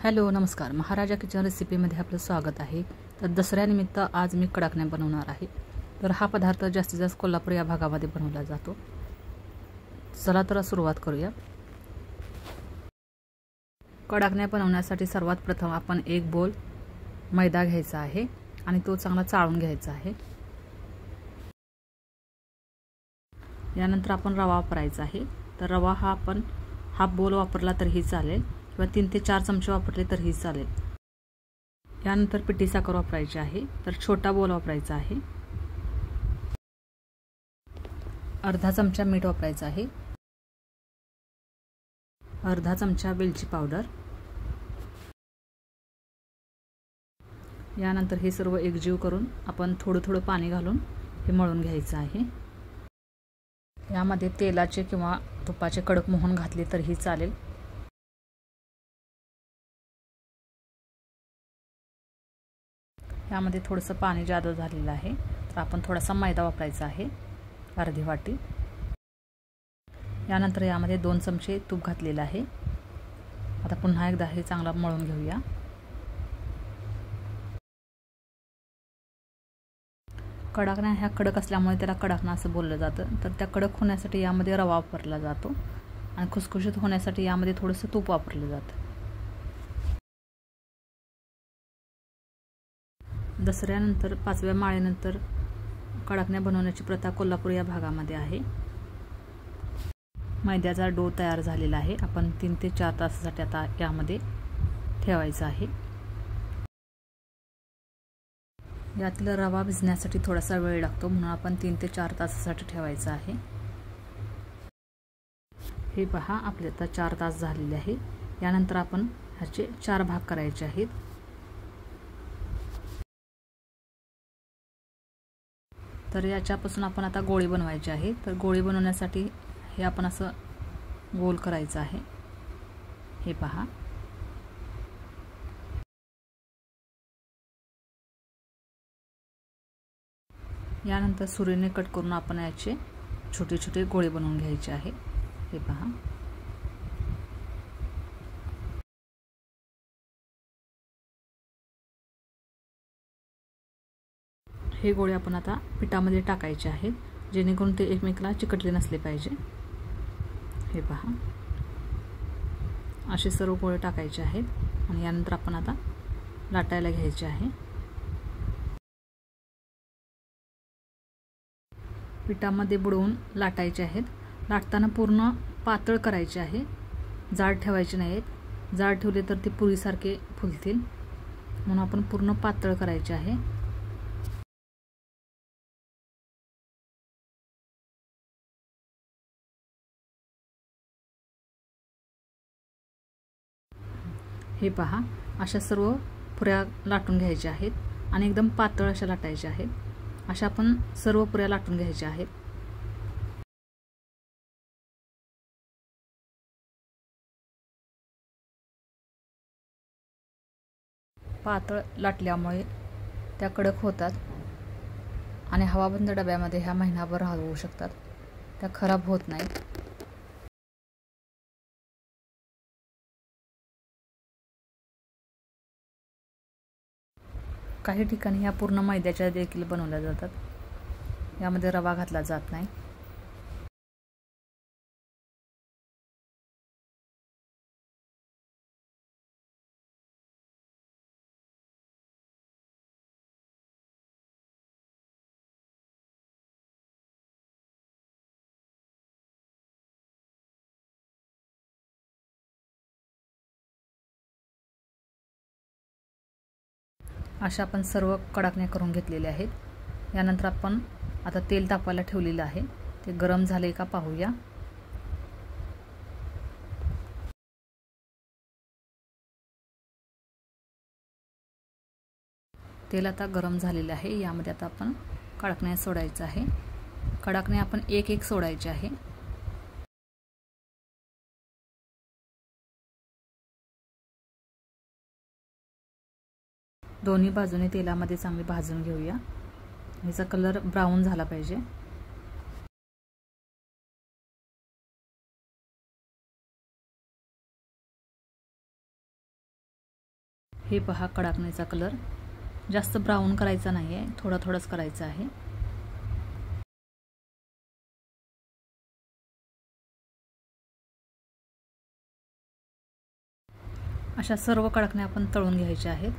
Hello नमस्कार, महाराजा kitchen रेसिपीमध्ये आपलं स्वागत आहे। तर दसऱ्यानिमित्त आज मी कडाकण्या बनवणार आहे। तर हा पदार्थ जास्तीत जास्त कोल्हापूर या भागामध्ये बनवला जातो। चला तर सुरुवात करूया। कडाकण्या बनवण्यासाठी सर्वात प्रथम आपण एक बोल मैदा घ्यायचा आहे आणि तो चांगला चाळून घ्यायचा आहे। यानंतर आपण रवा वापरायचा आहे। तर रवा हा आपण हाफ बोल वापरला तरीही चालेल किंवा 3 ते 4 चमचे वापरले तरीही चालेल। यानंतर पिठी साखर वापरायची आहे। तर छोटा बोल वापरायचा आहे। अर्धा चमचा मीठ वापरायचा आहे। अर्धा चमचा वेलची पावडर। यानंतर हे सर्व एकजीव करून आपण थोडं थोडं पाणी घालून हे मळून घ्यायचं आहे। यामध्ये तेलाचे किंवा तुपाचे कडक मोहन घातले तरीही चालेल। यामध्ये थोडंसं पाणी जादा झालेलं आहे, तर आपण थोडासा मैदा वापरायचा आहे, अर्धी वाटी। यानंतर यामध्ये 2 चमचे तूप घातलेलं आहे। आता पुन्हा एकदा हे चांगला मळून घेऊया। कडाकण्या ह्या कडक असल्यामुळे त्याला कडाकणा असं बोललं जातं। तर त्या कडक होण्यासाठी यामध्ये रवा वापरला जातो आणि खुसखुशीत होण्यासाठी यामध्ये थोडंसं तूप वापरलं जातं। दसऱ्यानंतर 5व्या माळेनंतर कडाकण्या बनवण्याची प्रथा कोल्हापूर या भागामध्ये आहे। मैद्याचा डो तयार झालेला आहे। आपण 3 ते 4 तासासाठी आता यामध्ये ठेवायचा आहे। यातील रवा भिजण्यासाठी थोडासा वेळ लागतो, म्हणून आपण 3 ते 4 तासासाठी ठेवायचा आहे। हे पहा, आपले आता 4 तास झालेले आहे। यानंतर आपण ह्याचे 4 भाग करायचे आहेत। तर याच्यापासून आपण आता गोळी बनवायची आहे। तर गोळी बनवण्यासाठी हे आपण असं गोल करायचं आहे। हे पहा, यानंतर सुरीने कट करून आपण याचे छोटे छोटे गोळे बनवून घ्यायचे आहे। हे पहा, हे गोळे आपण आता पिठामध्ये टाकायचे आहेत, जेणेकरून ते एकमेकाला चिकटले नसले पाहिजे। हे पहा, असे सर्व गोळे टाकायचे आहेत आणि यानंतर आपण आता लाटायला घ्यायचे आहे। पिठामध्ये बुडवून लाटायचे आहेत। लाटताना पूर्ण पातळ करायचे आहे, जाड ठेवायचे नाहीत। जाड ठेवले तर ते पुरीसारखे फुलतील, म्हणून आपण पूर्ण पातळ करायचे आहे। हे पहा, अशा सर्व पुऱ्या लाटून घ्यायच्या आहेत आणि एकदम पातळ अशा लाटायच्या आहेत। अशा आपण सर्व पुऱ्या लाटून घ्यायच्या आहेत। पातळ लाटल्यामुळे त्या कडक होतात आणि हवाबंद डब्यामध्ये ह्या महिनाभर राहू शकतात, त्या खराब होत नाहीत। काही ठिकाणी ह्या पूर्ण मैद्याच्या देखील बनवल्या जातात, यामध्ये रवा घातला जात नाही। अशा आपण सर्व कडाकण्या करून घेतलेल्या आहेत। यानंतर आपण आता तेल तापवायला ठेवलेलं आहे, ते गरम झाले का पाहूया। तेल आता गरम झालेलं आहे। यामध्ये आता आपण कडाकण्या सोडायचं आहे। कडाकण्या आपण एक एक सोडायचे आहे। दोन्ही बाजूने तेलामध्ये चांगले भाजून घेऊया। याचा कलर ब्राऊन झाला पाहिजे। हे पहा कडाकणीचा कलर. जास्त ब्राऊन करायचा नाही आहे, थोडा थोडाच करायचा आहे. अशा सर्व कडाकण्या आपण तळून घ्यायच्या आहेत.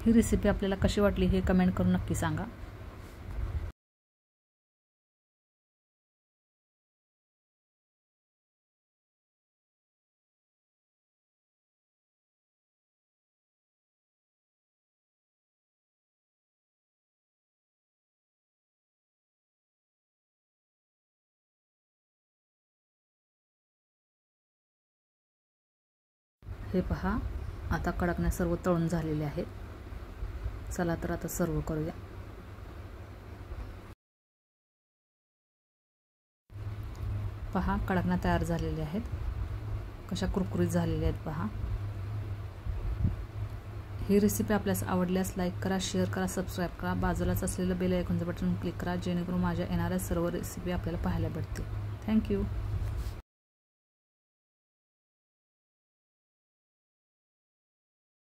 ही रेसिपी आपल्याला कशी वाटली हे कमेंट करून नक्की सांगा. हे पहा, आता कडाकण्या सर्व तळून झालेले आहेत. चला तर आता सर्व करूया. पहा कडाकण्या तयार झालेल्या आहेत. कशा कुरकुरीत झालेल्या आहेत पहा. ही रेसिपी आपल्यास आवडल्यास लाईक करा, शेअर करा, सबस्क्राईब करा. बाजूलाच असलेलं बेल आयकॉनचं बटन क्लिक करा जेणेकरून माझ्या येणाऱ्या सर्व रेसिपी आपल्याला पाहायला भेटतील. थँक्यू.